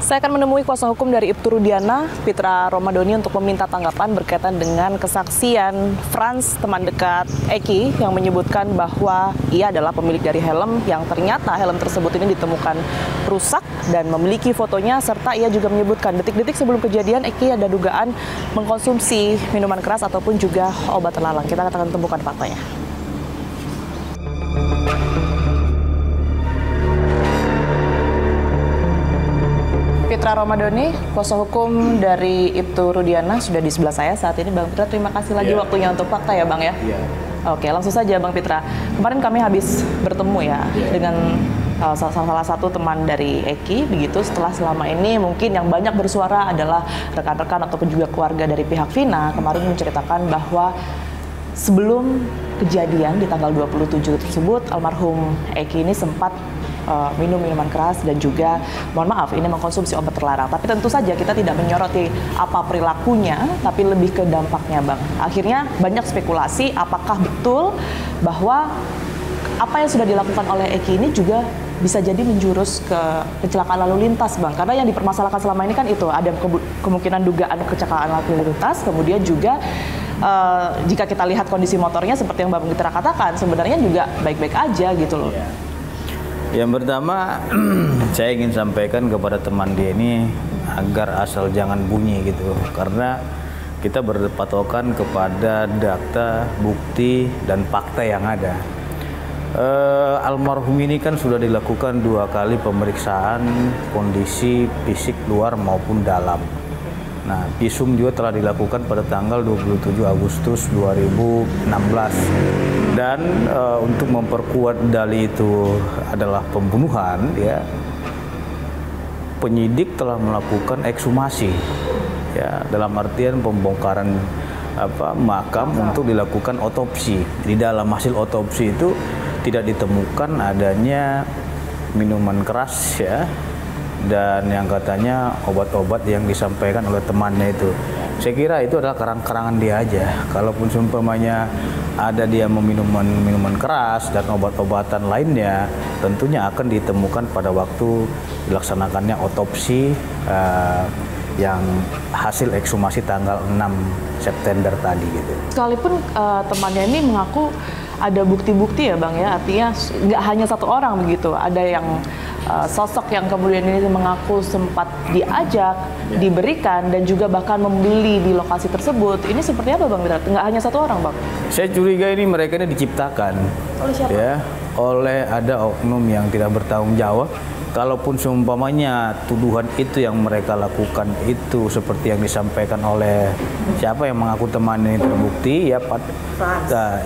Saya akan menemui kuasa hukum dari Ibtu Rudiana, Fitra Romadhoni, untuk meminta tanggapan berkaitan dengan kesaksian Frans, teman dekat Eki, yang menyebutkan bahwa ia adalah pemilik dari helm yang ternyata helm tersebut ini ditemukan rusak dan memiliki fotonya, serta ia juga menyebutkan detik-detik sebelum kejadian Eki ada dugaan mengkonsumsi minuman keras ataupun juga obat terlarang. Kita akan temukan faktanya. Fitra Romadhoni, kuasa hukum dari Ibtu Rudiana, sudah di sebelah saya saat ini. Bang Fitra, terima kasih lagi waktunya untuk fakta ya Bang ya. Oke, langsung saja Bang Fitra. Kemarin kami habis bertemu ya dengan salah satu teman dari Eki, begitu, setelah selama ini mungkin yang banyak bersuara adalah rekan-rekan ataupun juga keluarga dari pihak Vina. Kemarin menceritakan bahwa sebelum kejadian di tanggal 27 tersebut, almarhum Eki ini sempat minum minuman keras dan juga, mohon maaf, ini mengkonsumsi obat terlarang. Tapi tentu saja kita tidak menyoroti apa perilakunya, tapi lebih ke dampaknya Bang. Akhirnya banyak spekulasi apakah betul bahwa apa yang sudah dilakukan oleh Eki ini juga bisa jadi menjurus ke kecelakaan lalu lintas Bang. Karena yang dipermasalahkan selama ini kan itu, ada kemungkinan dugaan kecelakaan lalu lintas, kemudian juga jika kita lihat kondisi motornya seperti yang Bang Fitra katakan, sebenarnya juga baik-baik aja gitu loh. Yang pertama, saya ingin sampaikan kepada teman dia ini agar asal jangan bunyi gitu, karena kita berpatokan kepada data, bukti, dan fakta yang ada. Almarhum ini kan sudah dilakukan 2 kali pemeriksaan kondisi fisik luar maupun dalam. Nah, visum juga telah dilakukan pada tanggal 27 Agustus 2016. Dan untuk memperkuat dalih itu adalah pembunuhan, ya, penyidik telah melakukan ekshumasi, ya, dalam artian pembongkaran makam untuk dilakukan otopsi. Di dalam hasil otopsi itu tidak ditemukan adanya minuman keras, ya, dan yang katanya obat-obat yang disampaikan oleh temannya itu. Saya kira itu adalah karang-karangan dia aja. Kalaupun seumpamanya ada dia meminum minuman keras dan obat-obatan lainnya, tentunya akan ditemukan pada waktu dilaksanakannya otopsi yang hasil ekshumasi tanggal 6 September tadi gitu. Sekalipun temannya ini mengaku ada bukti-bukti ya Bang ya, artinya nggak hanya satu orang begitu, ada yang sosok yang kemudian ini mengaku sempat diajak, diberikan, dan juga bahkan membeli di lokasi tersebut. Ini seperti apa Bang? Nggak hanya satu orang Bang? Saya curiga ini mereka ini diciptakan oleh siapa? Ya, oleh ada oknum yang tidak bertanggung jawab. Kalaupun seumpamanya tuduhan itu yang mereka lakukan itu seperti yang disampaikan oleh siapa yang mengaku temannya terbukti, ya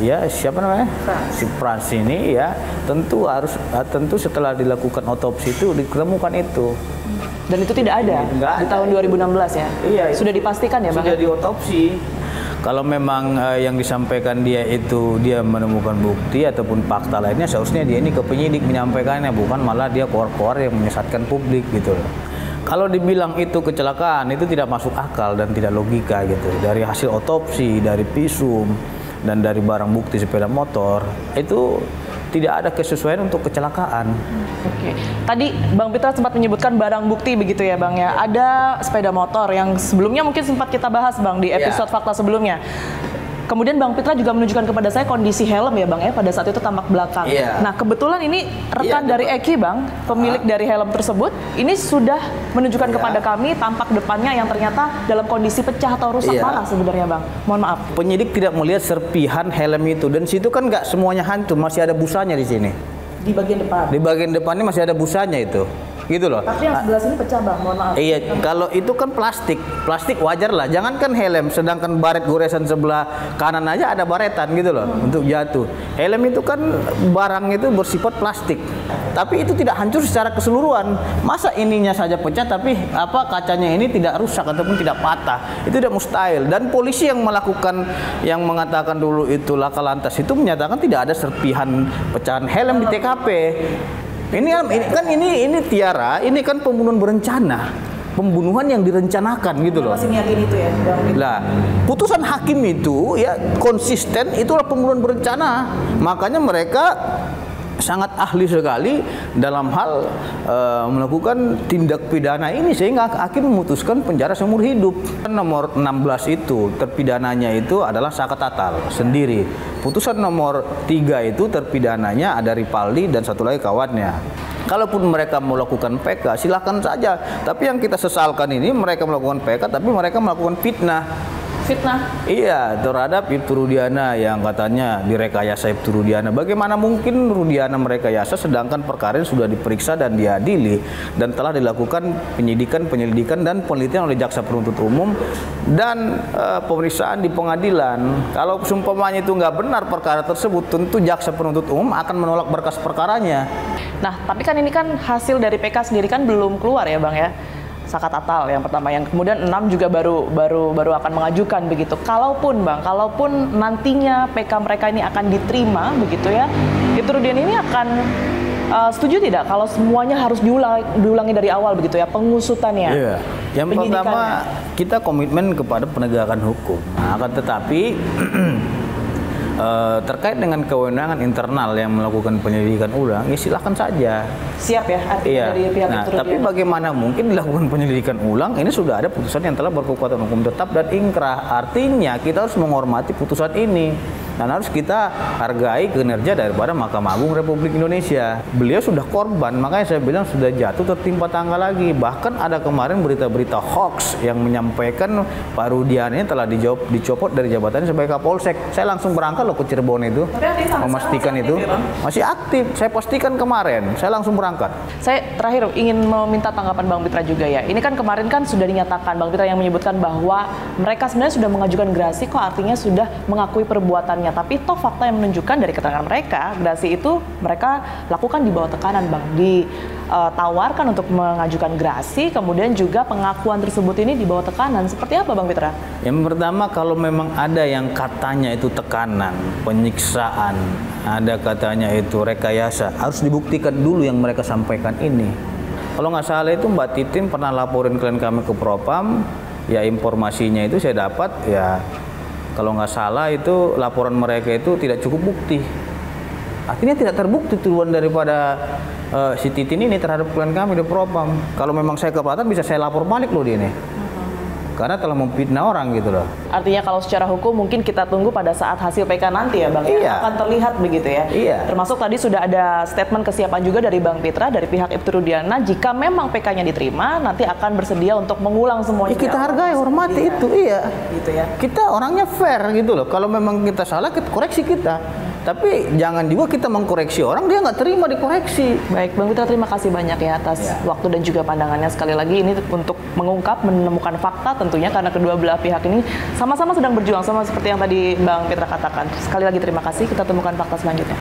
ya siapa namanya? Si Frans ini, ya, tentu setelah dilakukan otopsi itu ditemukan itu. Dan itu tidak ada di tahun 2016 ya? Iya. Sudah dipastikan ya Bang? Sudah diotopsi. Kalau memang yang disampaikan dia itu dia menemukan bukti ataupun fakta lainnya, seharusnya dia ini ke penyidik menyampaikannya, bukan malah dia keluar-keluar yang menyesatkan publik gitu loh. Kalau dibilang itu kecelakaan, itu tidak masuk akal dan tidak logika gitu. Dari hasil otopsi, dari visum, dan dari barang bukti sepeda motor, itu tidak ada kesesuaian untuk kecelakaan. Oke. Tadi Bang Fitra sempat menyebutkan barang bukti begitu ya Bang ya. Ada sepeda motor yang sebelumnya mungkin sempat kita bahas Bang di episode fakta sebelumnya. Kemudian Bang Fitra juga menunjukkan kepada saya kondisi helm ya Bang ya, pada saat itu tampak belakang. Nah kebetulan ini rekan dari Eki Bang, pemilik dari helm tersebut, ini sudah menunjukkan kepada kami tampak depannya yang ternyata dalam kondisi pecah atau rusak parah sebenarnya Bang. Mohon maaf. Penyidik tidak melihat serpihan helm itu, dan situ kan nggak semuanya hantu, masih ada busanya di sini. Di bagian depan. Di bagian depannya masih ada busanya itu. Gitu loh. Tapi yang sebelah sini pecah Bang, mohon maaf. Iya, kalau itu kan plastik wajar lah. Jangankan helm, sedangkan baret goresan sebelah kanan aja ada baretan gitu loh untuk jatuh. Helm itu kan barang itu bersifat plastik, tapi itu tidak hancur secara keseluruhan. Masa ininya saja pecah, tapi kacanya ini tidak rusak ataupun tidak patah? Itu tidak mustahil. Dan polisi yang mengatakan dulu itu laka lantas itu menyatakan tidak ada serpihan pecahan helm di TKP. Ini Tiara, ini kan pembunuhan berencana, pembunuhan yang direncanakan gitu loh. Masih yakin itu ya? Lah, putusan hakim itu ya konsisten, itulah pembunuhan berencana. Makanya mereka sangat ahli sekali dalam hal melakukan tindak pidana ini, sehingga hakim memutuskan penjara seumur hidup. Nomor 16 itu terpidananya itu adalah Saka Tatal sendiri. Putusan nomor 3 itu terpidananya ada Ripaldi dan satu lagi kawannya. Kalaupun mereka melakukan PK, silakan saja. Tapi yang kita sesalkan ini mereka melakukan PK, tapi mereka melakukan fitnah. Fitnah? Iya, terhadap Ibtu Rudiana yang katanya direkayasa Ibtu Rudiana. Bagaimana mungkin Rudiana merekayasa sedangkan perkara ini sudah diperiksa dan diadili dan telah dilakukan penyelidikan dan penelitian oleh jaksa penuntut umum dan pemeriksaan di pengadilan. Kalau seumpamanya itu nggak benar perkara tersebut, tentu jaksa penuntut umum akan menolak berkas perkaranya. Nah, tapi kan ini kan hasil dari PK sendiri kan belum keluar ya Bang ya. Saka Tatal yang pertama, yang kemudian 6 juga baru akan mengajukan begitu. Kalaupun nantinya PK mereka ini akan diterima begitu ya, Ibtu Rudiana ini akan setuju tidak kalau semuanya harus diulangi dari awal begitu ya pengusutannya? Iya. Yang pertama, kita komitmen kepada penegakan hukum. Nah, akan tetapi terkait dengan kewenangan internal yang melakukan penyelidikan ulang, ya silakan saja. Siap ya artinya dari pihak Nah, tapi bagaimana mungkin dilakukan penyelidikan ulang? Ini sudah ada putusan yang telah berkekuatan hukum tetap dan ingkrah. Artinya kita harus menghormati putusan ini. Dan harus kita hargai kinerja daripada Mahkamah Agung Republik Indonesia. Beliau sudah korban, makanya saya bilang sudah jatuh tertimpa tangga lagi. Bahkan ada kemarin berita-berita hoax yang menyampaikan Pak Rudiana ini telah dicopot dari jabatannya sebagai Kapolsek. Saya langsung berangkat loh ke Cirebon itu, memastikan itu masih aktif. Saya pastikan kemarin, saya langsung berangkat. Saya terakhir ingin meminta tanggapan Bang Pitra juga ya. Ini kan kemarin kan sudah dinyatakan Bang Pitra yang menyebutkan bahwa mereka sebenarnya sudah mengajukan gerasi kok, artinya sudah mengakui perbuatannya. Tapi toh fakta yang menunjukkan dari keterangan mereka, gerasi itu mereka lakukan di bawah tekanan Bang. Ditawarkan untuk mengajukan gerasi, kemudian juga pengakuan tersebut ini di bawah tekanan. Seperti apa Bang Pitra? Yang pertama, kalau memang ada yang katanya itu tekanan, penyiksaan, ada katanya itu rekayasa, harus dibuktikan dulu yang mereka sampaikan ini. Kalau nggak salah itu Mbak Titin pernah laporin klien kami ke Propam, ya informasinya itu saya dapat ya. Kalau nggak salah itu laporan mereka itu tidak cukup bukti. Artinya tidak terbukti tuduhan daripada si Titin ini terhadap klien kami di Propam. Kalau memang saya keberatan bisa saya lapor balik loh dia ini. Karena telah memfitnah orang gitu loh. Artinya kalau secara hukum mungkin kita tunggu pada saat hasil PK nanti ya Bang, iya, akan terlihat begitu ya. Iya. Termasuk tadi sudah ada statement kesiapan juga dari Bang Pitra dari pihak Ibtu Rudiana, jika memang PK-nya diterima nanti akan bersedia untuk mengulang semuanya. Kita hargai, hormati itu, iya. Gitu ya. Kita orangnya fair gitu loh. Kalau memang kita salah, kita koreksi kita. Tapi jangan juga kita mengkoreksi orang, dia nggak terima dikoreksi. Baik, Bang Pitra, terima kasih banyak ya atas waktu dan juga pandangannya. Sekali lagi ini untuk mengungkap, menemukan fakta tentunya, karena kedua belah pihak ini sama-sama sedang berjuang, sama seperti yang tadi Bang Pitra katakan. Sekali lagi terima kasih, kita temukan fakta selanjutnya.